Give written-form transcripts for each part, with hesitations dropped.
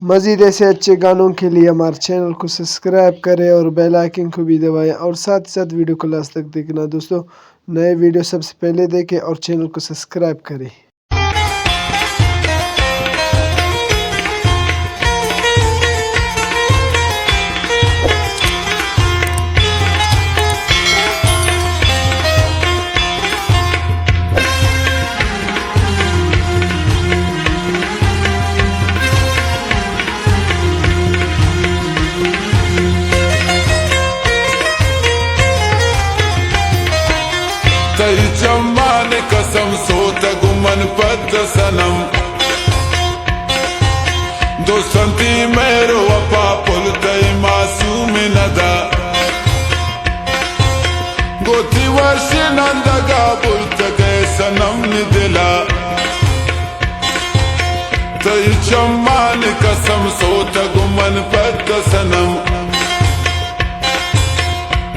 मज़ीद ऐसे अच्छे गानों के लिए हमारे चैनल को सब्सक्राइब करें और बेल आइकन को भी दबाएं और साथ ही साथ वीडियो को लास्ट तक देखना दोस्तों। नए वीडियो सबसे पहले देखें और चैनल को सब्सक्राइब करें। तई चम्मान कसम सोत गुमन पद सनम दोस्ती मेरो वफा पुल तई मासूम नदा गोती वर्ष नंदगा बुलत गए सनम दिला तई चम्मान कसम सोत गुमन पद सनम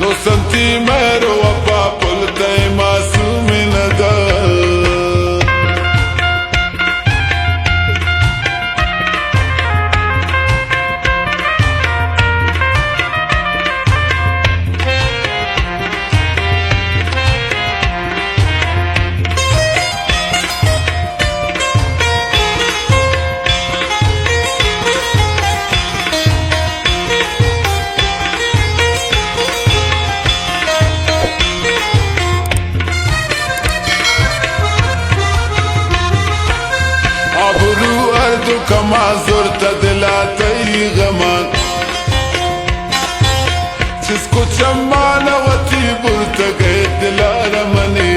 दोस्ती मेरो वफा पुल तई मासूम नदा अबरू अर्द कमा जुर्त दिला तई गमान जिसको चम्मान वती बुरत गए दिला रमनी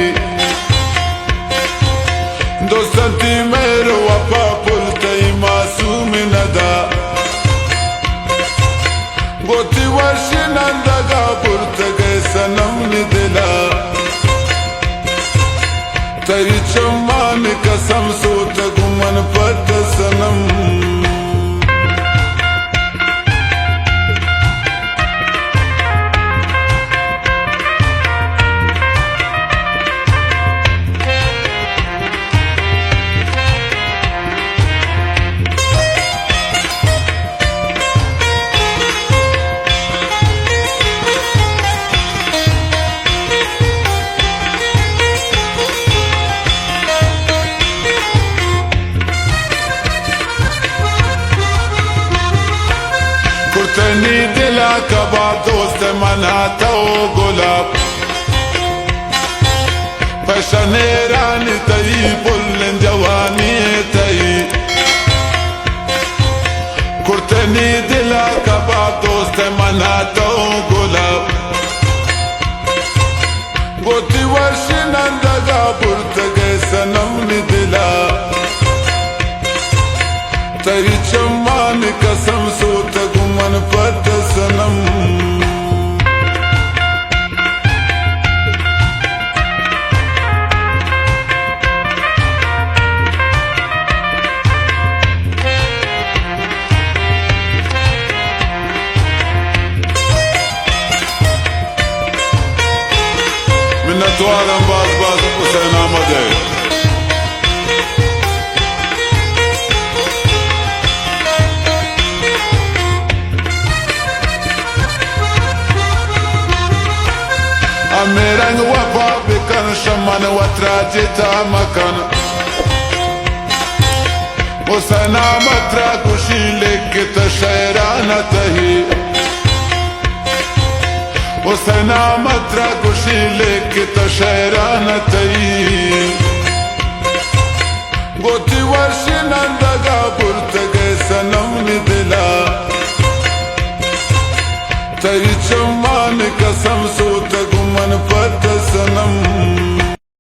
दोस्ती मेरो वफा पुल तई मासूम नदा गोती वर्ष नंदगा बुरत गए सनम दिला तरी चम्मान कसम सोत गुमन पद सनम कुर्तनी दिला कबा दोस्त मनाता ओ गुलाब फशने रानी तई बुल्लन जवानी तई कुर्तनी दिला कबा दोस्त मनाता ओ गुलाब गोती वर्ष नंदगा बुरत गए सनम दिला तरी चम्मान कसम सोत गुमन पद सनम मिन्नत वालम बाज बाज हुसैन अहमद है अमेरंग वफा बिकन शमन वत्रा जिता मकन हुसैना मत्रा खुशी लेके तो शहरान तही हुसैना मत्रा खुशी लेके तो शहरान तही गोती वर्ष नंदगा बुरत गए सनम दिला तरी चम्मान कसम सोत गुमन पद सनम